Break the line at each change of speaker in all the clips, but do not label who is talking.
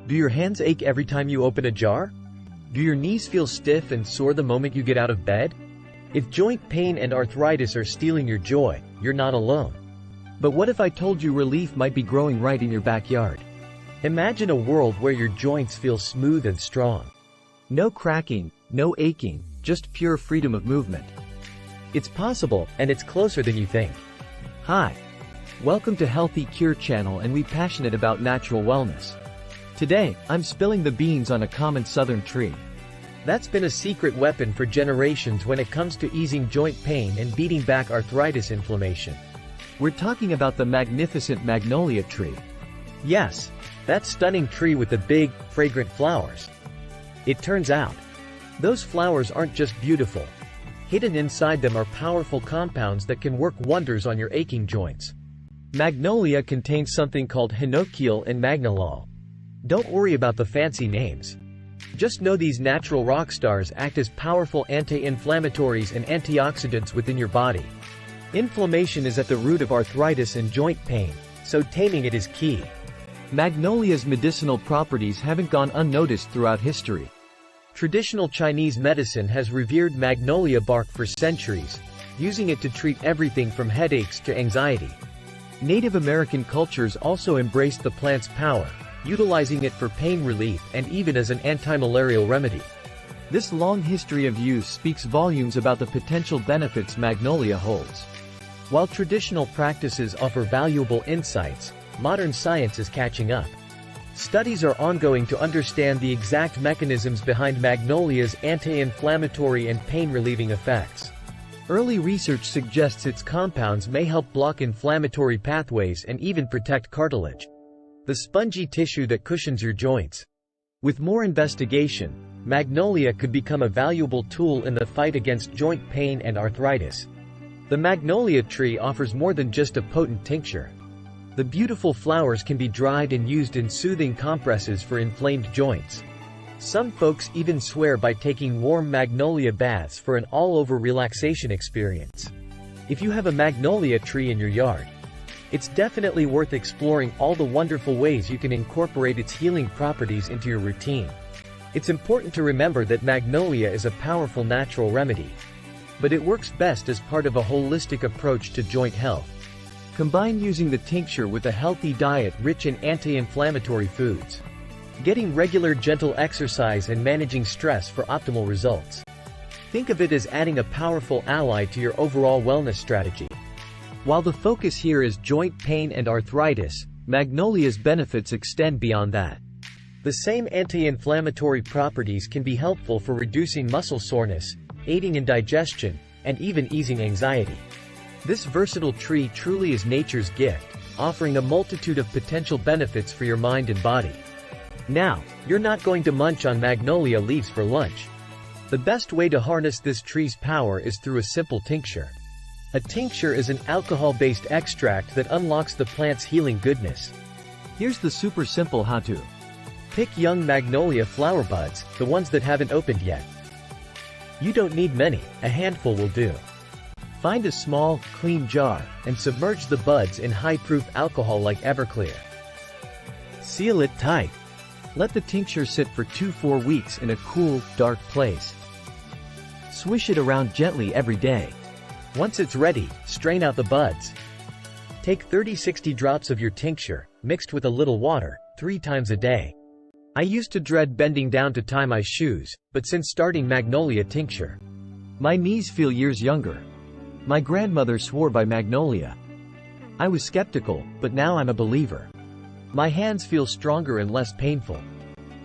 Do your hands ache every time you open a jar? Do your knees feel stiff and sore the moment you get out of bed? If joint pain and arthritis are stealing your joy, you're not alone. But what if I told you relief might be growing right in your backyard? Imagine a world where your joints feel smooth and strong. No cracking, no aching, just pure freedom of movement. It's possible, and it's closer than you think. Hi. Welcome to Healthy Cure channel, and we're passionate about natural wellness. Today, I'm spilling the beans on a common southern tree. That's been a secret weapon for generations when it comes to easing joint pain and beating back arthritis inflammation. We're talking about the magnificent magnolia tree. Yes, that stunning tree with the big, fragrant flowers. It turns out, those flowers aren't just beautiful. Hidden inside them are powerful compounds that can work wonders on your aching joints. Magnolia contains something called hinokiol and magnolol. Don't worry about the fancy names. Just know these natural rock stars act as powerful anti-inflammatories and antioxidants within your body. Inflammation is at the root of arthritis and joint pain, so taming it is key. Magnolia's medicinal properties haven't gone unnoticed throughout history. Traditional Chinese medicine has revered magnolia bark for centuries, using it to treat everything from headaches to anxiety. Native American cultures also embraced the plant's power, utilizing it for pain relief and even as an anti-malarial remedy. This long history of use speaks volumes about the potential benefits magnolia holds. While traditional practices offer valuable insights, modern science is catching up. Studies are ongoing to understand the exact mechanisms behind magnolia's anti-inflammatory and pain-relieving effects. Early research suggests its compounds may help block inflammatory pathways and even protect cartilage, the spongy tissue that cushions your joints. With more investigation, magnolia could become a valuable tool in the fight against joint pain and arthritis. The magnolia tree offers more than just a potent tincture. The beautiful flowers can be dried and used in soothing compresses for inflamed joints. Some folks even swear by taking warm magnolia baths for an all-over relaxation experience. If you have a magnolia tree in your yard, it's definitely worth exploring all the wonderful ways you can incorporate its healing properties into your routine. It's important to remember that magnolia is a powerful natural remedy, but it works best as part of a holistic approach to joint health. Combine using the tincture with a healthy diet rich in anti-inflammatory foods, getting regular gentle exercise and managing stress for optimal results. Think of it as adding a powerful ally to your overall wellness strategy. While the focus here is joint pain and arthritis, magnolia's benefits extend beyond that. The same anti-inflammatory properties can be helpful for reducing muscle soreness, aiding in digestion, and even easing anxiety. This versatile tree truly is nature's gift, offering a multitude of potential benefits for your mind and body. Now, you're not going to munch on magnolia leaves for lunch. The best way to harness this tree's power is through a simple tincture. A tincture is an alcohol-based extract that unlocks the plant's healing goodness. Here's the super simple how-to. Pick young magnolia flower buds, the ones that haven't opened yet. You don't need many, a handful will do. Find a small, clean jar, and submerge the buds in high-proof alcohol like Everclear. Seal it tight. Let the tincture sit for 2-4 weeks in a cool, dark place. Swish it around gently every day. Once it's ready, strain out the buds. Take 30-60 drops of your tincture, mixed with a little water, 3 times a day. I used to dread bending down to tie my shoes, but since starting magnolia tincture, my knees feel years younger. My grandmother swore by magnolia. I was skeptical, but now I'm a believer. My hands feel stronger and less painful.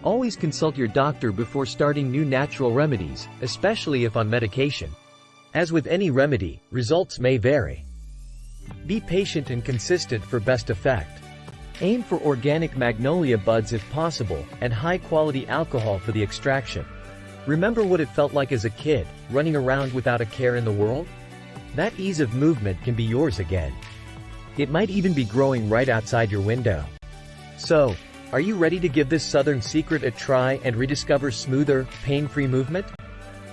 Always consult your doctor before starting new natural remedies, especially if on medication. As with any remedy, results may vary. Be patient and consistent for best effect. Aim for organic magnolia buds if possible, and high-quality alcohol for the extraction. Remember what it felt like as a kid, running around without a care in the world? That ease of movement can be yours again. It might even be growing right outside your window. So, are you ready to give this southern secret a try and rediscover smoother, pain-free movement?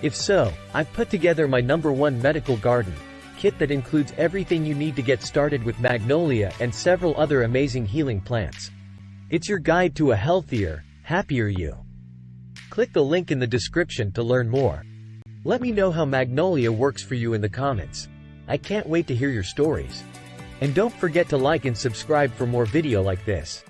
If so, I've put together my #1 medical garden kit that includes everything you need to get started with magnolia and several other amazing healing plants. It's your guide to a healthier, happier you. Click the link in the description to learn more. Let me know how Magnolia works for you in the comments. I can't wait to hear your stories. And don't forget to like and subscribe for more video like this.